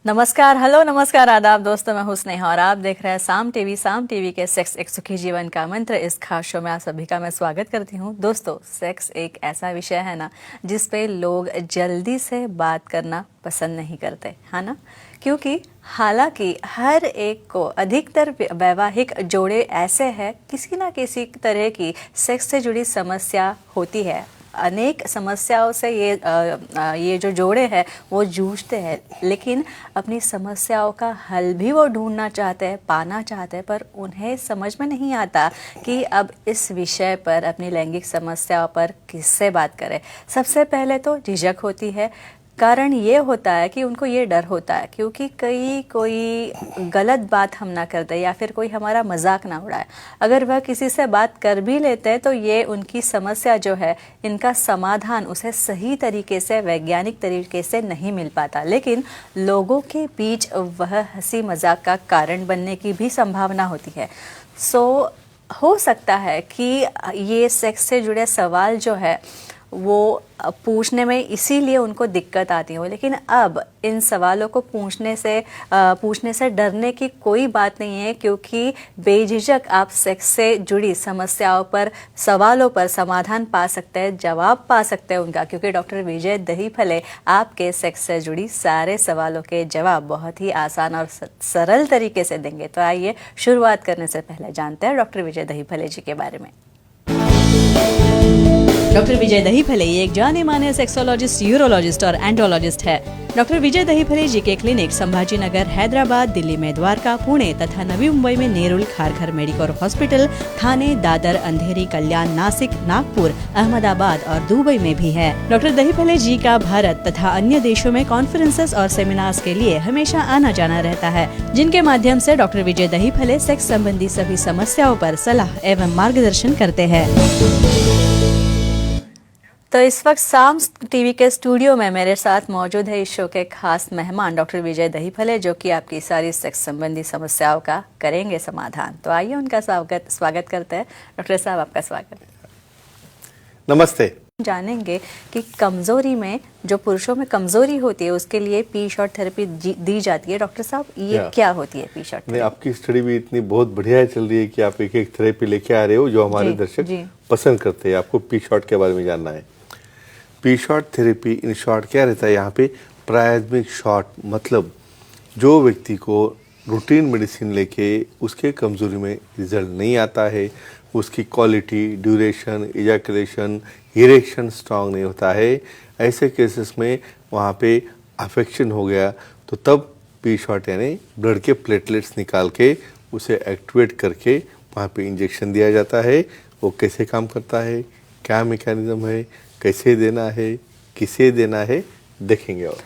नमस्कार, हेलो, नमस्कार, आदाब दोस्तों। मैं हूं स्नेहा और आप देख रहे हैं साम टीवी के सेक्स एक सुखी जीवन का मंत्र। इस खास शो में आप सभी का मैं स्वागत करती हूं। दोस्तों, सेक्स एक ऐसा विषय है ना जिस पे लोग जल्दी से बात करना पसंद नहीं करते, है ना? क्योंकि हालांकि हर एक को, अधिकतर वैवाहिक जोड़े ऐसे हैं, किसी ना किसी तरह की सेक्स से जुड़ी समस्या होती है। अनेक समस्याओं से ये जो जोड़े हैं वो जूझते हैं, लेकिन अपनी समस्याओं का हल भी वो ढूंढना चाहते हैं, पाना चाहते हैं, पर उन्हें समझ में नहीं आता कि अब इस विषय पर, अपनी लैंगिक समस्याओं पर किससे बात करें। सबसे पहले तो झिझक होती है। कारण ये होता है कि उनको ये डर होता है क्योंकि कोई गलत बात हम ना कर दे या फिर कोई हमारा मजाक ना उड़ाए। अगर वह किसी से बात कर भी लेते हैं तो ये उनकी समस्या जो है, इनका समाधान उसे सही तरीके से, वैज्ञानिक तरीके से नहीं मिल पाता। लेकिन लोगों के बीच वह हंसी मजाक का कारण बनने की भी संभावना होती है। हो सकता है कि ये सेक्स से जुड़े सवाल जो है वो पूछने में इसीलिए उनको दिक्कत आती हो। लेकिन अब इन सवालों को पूछने से डरने की कोई बात नहीं है, क्योंकि बेझिझक आप सेक्स से जुड़ी समस्याओं पर, सवालों पर समाधान पा सकते हैं, जवाब पा सकते हैं उनका, क्योंकि डॉक्टर विजय दहीफले आपके सेक्स से जुड़ी सारे सवालों के जवाब बहुत ही आसान और सरल तरीके से देंगे। तो आइए शुरुआत करने से पहले जानते हैं डॉक्टर विजय दहीफले जी के बारे में। डॉक्टर विजय दहीफले ये एक जाने माने सेक्सोलॉजिस्ट, यूरोलॉजिस्ट और एंड्रोलॉजिस्ट है। डॉक्टर विजय दहीफले जी के क्लिनिक संभाजी नगर, हैदराबाद, दिल्ली में द्वारका, पुणे तथा नवी मुंबई में नेरुल, खारघर मेडिकोर हॉस्पिटल, थाने, दादर, अंधेरी, कल्याण, नासिक, नागपुर, अहमदाबाद और दुबई में भी है। डॉक्टर दहीफले जी का भारत तथा अन्य देशों में कॉन्फ्रेंसेस और सेमिनार्स के लिए हमेशा आना जाना रहता है, जिनके माध्यम से डॉक्टर विजय दहीफले सेक्स संबंधी सभी समस्याओं पर सलाह एवं मार्गदर्शन करते हैं। तो इस वक्त साम टीवी के स्टूडियो में मेरे साथ मौजूद है इस शो के खास मेहमान डॉक्टर विजय दहीफले, जो कि आपकी सारी सेक्स संबंधी समस्याओं का करेंगे समाधान। तो आइए उनका स्वागत करते हैं। डॉक्टर साहब, आपका स्वागत। नमस्ते। जानेंगे कि कमजोरी में, जो पुरुषों में कमजोरी होती है, उसके लिए पी शॉट थेरेपी दी जाती है। डॉक्टर साहब, ये क्या होती है पी शॉट थेरेपी? आपकी स्टडी भी इतनी बहुत बढ़िया चल रही है कि आप एक एक थेरेपी लेके आ रहे हो जो हमारे दर्शक पसंद करते हैं। आपको पी शॉट के बारे में जानना है। P shot therapy in short क्या रहता है? यहाँ पे प्राथमिक शॉट, मतलब जो व्यक्ति को रूटीन मेडिसिन लेके उसके कमजोरी में रिजल्ट नहीं आता है, उसकी quality, duration, ejaculation, erection strong नहीं होता है, ऐसे केसेस में वहाँ पे अफेक्शन हो गया, तो तब पी शॉट यानी ब्लड के प्लेटलेट्स निकाल के उसे एक्टिवेट करके वहाँ पे इंजेक्शन दिया जाता है। वो कैसे काम करता है, क्या मैकेनिज्म है, कैसे देना है, किसे देना है, देखेंगे। और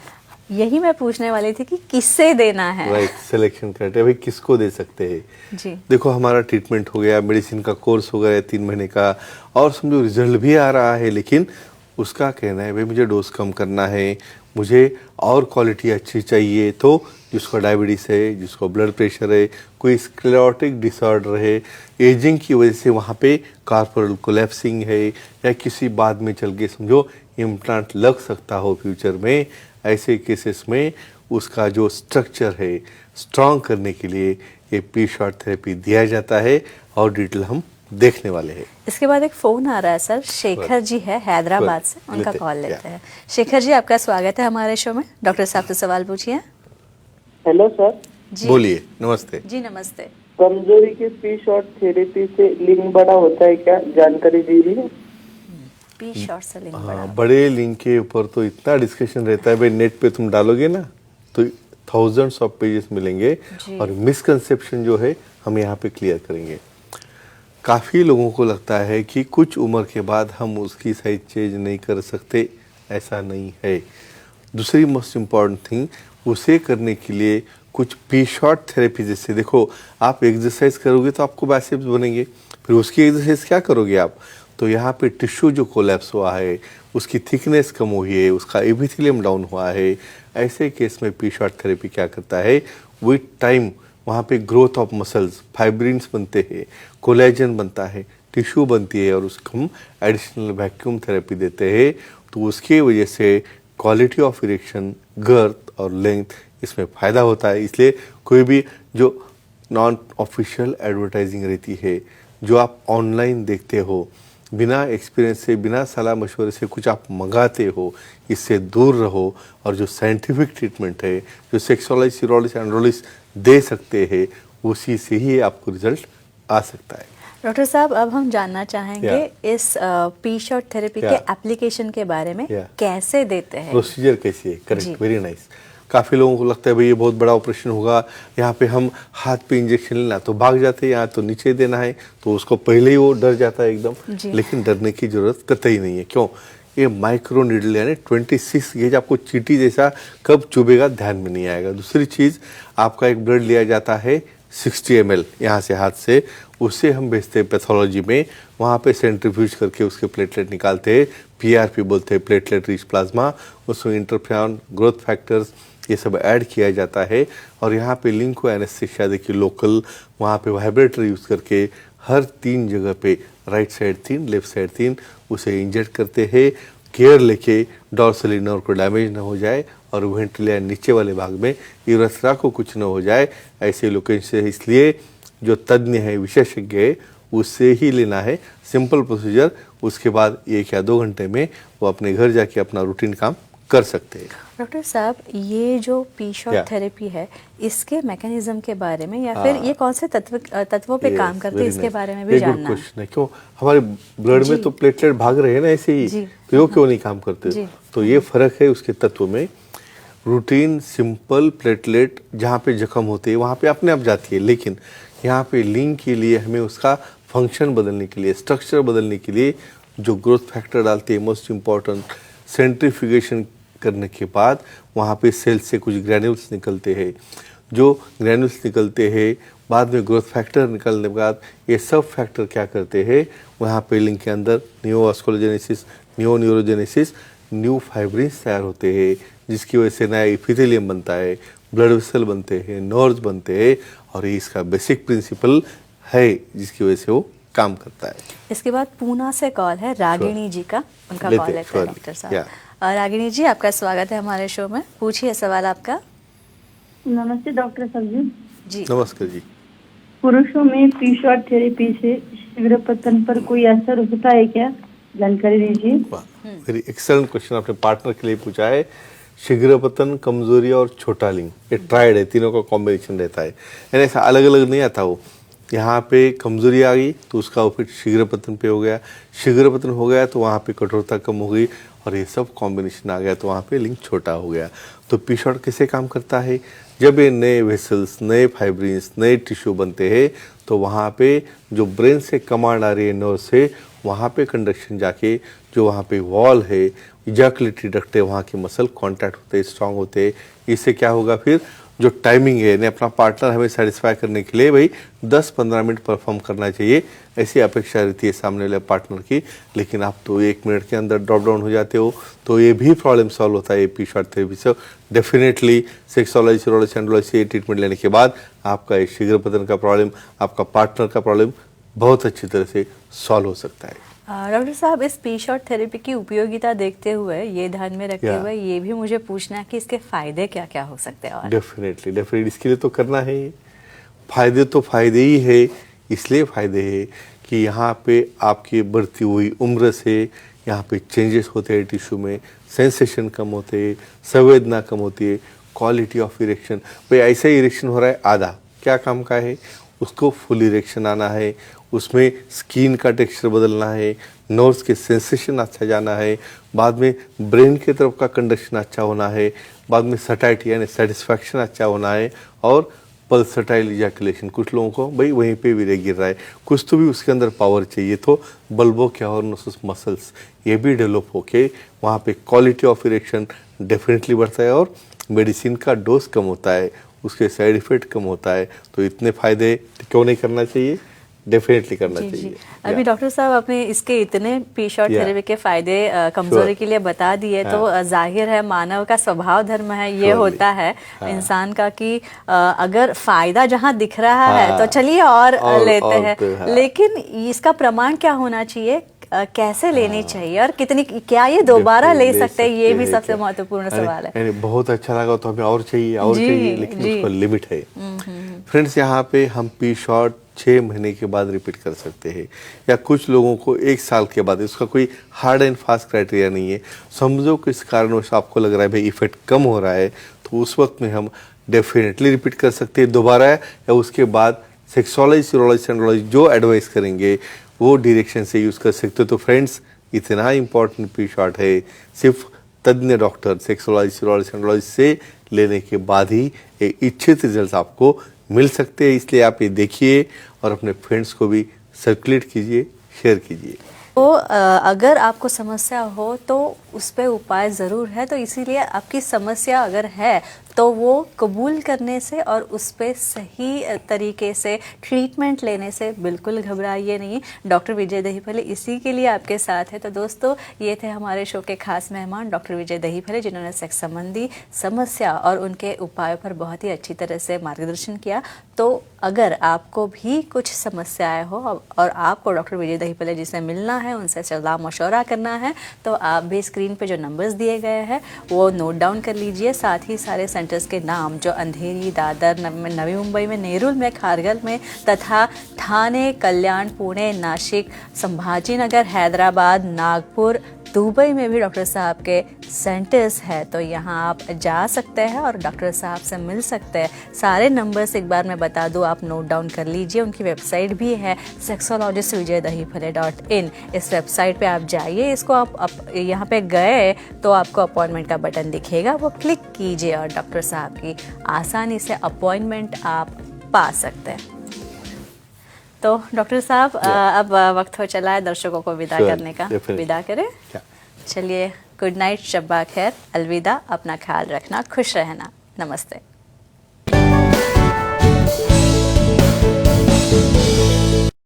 यही मैं पूछने वाली थी कि किससे देना है। राइट, सिलेक्शन क्राइटेरिया, भाई किसको दे सकते हैं जी। देखो, हमारा ट्रीटमेंट हो गया, मेडिसिन का कोर्स हो गया 3 महीने का, और समझो रिजल्ट भी आ रहा है, लेकिन उसका कहना है भाई मुझे डोज कम करना है, मुझे और क्वालिटी अच्छी चाहिए। तो जिसको डायबिटीज है, जिसको ब्लड प्रेशर है, कोई स्क्लेरोटिक डिसऑर्डर है, एजिंग की वजह से वहाँ पे कार्पोरल कोलैप्सिंग है, या किसी बाद में चल के समझो इम्प्लांट लग सकता हो फ्यूचर में, ऐसे केसेस में उसका जो स्ट्रक्चर है स्ट्रॉन्ग करने के लिए ये पी शॉट थेरेपी दिया जाता है, और डिटेल हम देखने वाले हैं। इसके बाद एक फोन आ रहा है सर, शेखर जी है हैदराबाद से, उनका कॉल लेते हैं। शेखर जी, आपका स्वागत है हमारे शो में। डॉक्टर साहब से सवाल पूछिए। हेलो सर जी, बोलिए। नमस्ते जी नमस्ते। कमजोरी की पी शॉट थेरेपी से लिंग बड़ा होता है क्या, जानकारी दीजिए। पी शॉट से लिंग बड़ा? हाँ, बड़े लिंक के ऊपर तो इतना डिस्कशन रहता है भाई, नेट पे तुम डालोगे ना तो थाउजेंड्स ऑफ पेजेस मिलेंगे, और मिसकंसेप्शन जो है हम यहाँ पे क्लियर करेंगे। काफ़ी लोगों को लगता है कि कुछ उम्र के बाद हम उसकी साइज चेंज नहीं कर सकते, ऐसा नहीं है। दूसरी मोस्ट इम्पॉर्टेंट थिंग, उसे करने के लिए कुछ पी शॉट थेरेपी, जैसे देखो आप एक्सरसाइज करोगे तो आपको बाइसेप्स बनेंगे, फिर उसकी एक्सरसाइज क्या करोगे आप, तो यहाँ पे टिश्यू जो कोलैप्स हुआ है, उसकी थिकनेस कम हुई है, उसका एपिथेलियम डाउन हुआ है, ऐसे केस में पी शॉट थेरेपी क्या करता है, विथ टाइम वहाँ पे ग्रोथ ऑफ मसल्स, फाइब्रिन्स बनते हैं, कोलेजन बनता है, टिश्यू बनती है, और उसको हम एडिशनल वैक्यूम थेरेपी देते हैं, तो उसकी वजह से क्वालिटी ऑफ इरेक्शन, गर्थ और लेंथ इसमें फ़ायदा होता है। इसलिए कोई भी जो नॉन ऑफिशियल एडवर्टाइजिंग रहती है, जो आप ऑनलाइन देखते हो, बिना एक्सपीरियंस से, बिना सलाह मशवरे से कुछ आप मंगाते हो, इससे दूर रहो। और जो साइंटिफिक ट्रीटमेंट है, जो सेक्सोलॉजिस्ट, यूरोलॉजिस्ट, एंड्रोलॉजिस्ट दे सकते हैं, उसी से ही आपको रिजल्ट आ सकता है। डॉक्टर साहब, अब हम जानना चाहेंगे Yeah. इस पी शॉट थेरेपी के Yeah. एप्लीकेशन के बारे में। Yeah. कैसे देते हैं? प्रोसीजर कैसी है? जी। Correct, very nice. काफ़ी लोगों को लगता है भाई ये बहुत बड़ा ऑपरेशन होगा, यहाँ पे हम हाथ पे इंजेक्शन लेना तो भाग जाते हैं, यहाँ तो नीचे देना है, तो उसको पहले ही वो डर जाता है एकदम। जी। लेकिन डरने की जरूरत कतई नहीं है। क्यों? ये माइक्रो नीडल यानी 26 गेज आपको चींटी जैसा कब चुभेगा ध्यान में नहीं आएगा। दूसरी चीज़, आपका एक ब्लड लिया जाता है 60 ml यहाँ से हाथ से, उससे हम भेजते हैं पैथोलॉजी में, वहाँ पे सेंट्रीफ्यूज करके उसके प्लेटलेट निकालते हैं, PRP बोलते हैं, प्लेटलेट रिच प्लाज्मा। उसमें इंटरफ्रेरॉन, ग्रोथ फैक्टर्स, ये सब ऐड किया जाता है। और यहाँ पे लिंको एनेस्थीसिया देखिए लोकल, वहाँ पे वाइब्रेटर यूज़ करके हर 3 जगह पे, राइट साइड 3, लेफ्ट साइड 3, उसे इंजेक्ट करते हैं। केयर लेके डॉर्सली नर्व को डैमेज ना हो जाए और वेंट्रिलिया नीचे वाले भाग में यूरेथ्रा को कुछ न हो जाए, ऐसे लोकेशन से। इसलिए जो तज्ञ है, विशेषज्ञ है, उससे ही लेना है। सिंपल प्रोसीजर, उसके बाद 1 या 2 घंटे में वो अपने घर जाके अपना रूटीन काम कर सकते हैं। डॉक्टर साहब, ये जो पी शॉट Yeah. थेरेपी है, इसके मैकेनिज्म के बारे में या फिर ये कौन से तत्वों पे काम करते हैं, इसके बारे में भी जानना है। क्वेश्चन है। क्यों? हमारे ब्लड में जी। तो प्लेटलेट भाग रहे हैं ना ऐसे ही, जी। तो ये क्यों नहीं काम करते? जी। तो ये फर्क है उसके तत्व में। रूटीन सिंपल प्लेटलेट जहाँ पे जख्म होते हैं वहाँ पे अपने आप जाती है, लेकिन यहाँ पे लिंक के लिए हमें उसका फंक्शन बदलने के लिए, स्ट्रक्चर बदलने के लिए जो ग्रोथ फैक्टर डालते हैं, मोस्ट इम्पॉर्टेंट, सेंट्रीफ्यूगेशन करने के बाद वहाँ पे सेल से कुछ ग्रैन्यूल्स निकलते हैं। जो ग्रैन्यूल्स निकलते हैं बाद में ग्रोथ फैक्टर निकलने के बाद, ये सब फैक्टर क्या करते हैं, वहाँ पे लिंक के अंदर न्यूवास्कुलोजेनेसिस, न्यूरोजेनेसिस, न्यू फाइब्रिन्स तैयार होते हैं, जिसकी वजह से नया एपिथेलियम बनता है, ब्लड वेसल बनते हैं, नर्व्स बनते हैं। और ये इसका बेसिक प्रिंसिपल है जिसकी वजह से वो काम करता है। इसके बाद पूना से कॉल है रागिणी जी का, उनका लेते कॉल हैं, लेते हैं sure. Doctor Yeah. साहब। रागिणी जी, आपका स्वागत है हमारे शो में। पूछिए सवाल आपका। नमस्ते डॉक्टर साहब जी। जी। नमस्कार जी। पुरुषों में पी शॉट थेरेपी से शीघ्र पतन पर कोई असर होता है क्या? जानकारी दीजिए। वेरी एक्सेलेंट क्वेश्चन आपने पार्टनर के लिए पूछा है। शीघ्र पतन, कमजोरी और छोटा लिंग, ये ट्राइड है, तीनों का कॉम्बिनेशन रहता है, यानी ऐसा अलग अलग नहीं आता। वो यहाँ पे कमजोरी आ गई तो उसका इफेक्ट शीघ्र पतन पे हो गया, शीघ्र पतन हो गया तो वहाँ पे कठोरता कम हो गई, और ये सब कॉम्बिनेशन आ गया तो वहाँ पे लिंग छोटा हो गया। तो पी शॉट कैसे काम करता है? जब ये नए वेसल्स, नए फाइब्रिन्स, नए टिश्यू बनते हैं तो वहाँ पे जो ब्रेन से कमांड आ रही है नर्व से, वहाँ पे कंडक्शन जाके जो वहाँ पे वॉल है, इजैकुलेटरी डक्ट है, वहाँ के मसल कॉन्टैक्ट होते हैं, स्ट्रांग होते हैं। इससे क्या होगा फिर, जो टाइमिंग है, यानी अपना पार्टनर हमें सेटिस्फाई करने के लिए भाई 10-15 मिनट परफॉर्म करना चाहिए, ऐसी अपेक्षा रहती है सामने वाले पार्टनर की। लेकिन आप तो 1 मिनट के अंदर ड्रॉप डाउन हो जाते हो, तो ये भी प्रॉब्लम सॉल्व होता है पी शॉट थेरेपी से। डेफिनेटली सेक्सोलॉजी, यूरोलॉजी, एंड्रोलॉजी से ट्रीटमेंट लेने के बाद आपका ये शीघ्र पतन का प्रॉब्लम, आपका पार्टनर का प्रॉब्लम बहुत अच्छी तरह से सॉल्व हो सकता है। डॉक्टर साहब, इस पी शॉट थेरेपी की उपयोगिता देखते हुए, ये ध्यान में रखते हुए, ये भी मुझे पूछना है कि इसके फायदे क्या क्या हो सकते हैं? और डेफिनेटली इसके लिए तो करना है। फायदे तो फायदे ही है, इसलिए फायदे है कि यहाँ पे आपकी बढ़ती हुई उम्र से यहाँ पे चेंजेस होते हैं टिश्यू में, सेंसेशन कम होते हैं, संवेदना कम होती है, क्वालिटी ऑफ इरेक्शन, भाई ऐसा ही इरेक्शन हो रहा है आधा, क्या काम का है, उसको फुल इरेक्शन आना है, उसमें स्किन का टेक्सचर बदलना है, नर्व्स के सेंसेशन अच्छा जाना है, बाद में ब्रेन की तरफ का कंडक्शन अच्छा होना है, बाद में सटाइटी यानी सेटिस्फैक्शन अच्छा होना है, और पल्सटाइल इजैकुलेशन। कुछ लोगों को भाई वहीं पे भी गिर रहा है, कुछ तो भी उसके अंदर पावर चाहिए, तो बल्बो कैवर्नोसस मसल्स ये भी डेवलप होके वहाँ पे क्वालिटी ऑफ इरेक्शन डेफिनेटली बढ़ता है, और मेडिसिन का डोज कम होता है, उसके साइड इफेक्ट कम होता है। तो इतने फायदे क्यों नहीं करना चाहिए? डेफिनेटली करना चाहिए। अभी डॉक्टर साहब, आपने इसके इतने पी शॉट थेरेपी के फायदे कमजोरी के लिए बता दिए, तो जाहिर है मानव का स्वभाव धर्म है, ये होता है इंसान का कि अगर फायदा जहां दिख रहा है तो चलिए और लेते हैं। लेकिन इसका प्रमाण क्या होना चाहिए? कैसे लेनी चाहिए और कितनी, क्या ये दोबारा ले सकते हैं, ये भी सबसे क्या? महत्वपूर्ण अरे, सवाल है। अरे, बहुत अच्छा लगा तो हमें और चाहिए और जी, चाहिए, लेकिन जी। उसका लिमिट है। फ्रेंड्स, यहाँ पे हम पी शॉट 6 महीने के बाद रिपीट कर सकते हैं, या कुछ लोगों को 1 साल के बाद। इसका कोई हार्ड एंड फास्ट क्राइटेरिया नहीं है। समझो कि इस कारणवश आपको लग रहा है भाई इफेक्ट कम हो रहा है, तो उस वक्त में हम डेफिनेटली रिपीट कर सकते हैं दोबारा, या उसके बाद सेक्सोलॉजी, सीरोलॉजी, सेंड्रोलॉजी जो एडवाइस करेंगे वो डायरेक्शन से यूज़ कर सकते हो। तो फ्रेंड्स, इतना इम्पॉर्टेंट पी शॉट है, सिर्फ तज्ञ डॉक्टर सेक्सोलॉजी, सीरोलॉजी, सेंड्रोलॉजी से लेने के बाद ही एक इच्छित रिजल्ट आपको मिल सकते हैं। इसलिए आप ये देखिए और अपने फ्रेंड्स को भी सर्कुलेट कीजिए, शेयर कीजिए। तो अगर आपको समस्या हो तो उस पे उपाय ज़रूर है, तो इसीलिए आपकी समस्या अगर है तो वो कबूल करने से और उस पे सही तरीके से ट्रीटमेंट लेने से बिल्कुल घबराइए नहीं। डॉक्टर विजय दहीफले इसी के लिए आपके साथ है। तो दोस्तों, ये थे हमारे शो के खास मेहमान डॉक्टर विजय दहीफले, जिन्होंने सेक्स संबंधी समस्या और उनके उपायों पर बहुत ही अच्छी तरह से मार्गदर्शन किया। तो अगर आपको भी कुछ समस्याएं हो और आपको डॉक्टर विजय दहीफले जी से मिलना है, उनसे सलाह मशवरा करना है, तो आप भी स्क्रीन पे जो नंबर्स दिए गए हैं वो नोट डाउन कर लीजिए। साथ ही सारे सेंटर्स के नाम जो अंधेरी, दादर, नवी मुंबई में, नेरुल में, खारगल में तथा ठाणे, कल्याण, पुणे, नासिक, संभाजीनगर, हैदराबाद, नागपुर, दुबई में भी डॉक्टर साहब के सेंटर्स है। तो यहाँ आप जा सकते हैं और डॉक्टर साहब से मिल सकते हैं। सारे नंबर्स एक बार मैं बता दूँ, आप नोट डाउन कर लीजिए। उनकी वेबसाइट भी है sexologistvijaydahifale.in। इस वेबसाइट पे आप जाइए, इसको आप यहाँ पे गए तो आपको अपॉइंटमेंट का बटन दिखेगा, वो क्लिक कीजिए और डॉक्टर साहब की आसानी से अपॉइंटमेंट आप पा सकते हैं। तो डॉक्टर साहब, अब वक्त हो चला है दर्शकों को विदा करने का। विदा करें? चलिए, गुड नाइट, शब्बा खैर, अलविदा, अपना ख्याल रखना, खुश रहना, नमस्ते।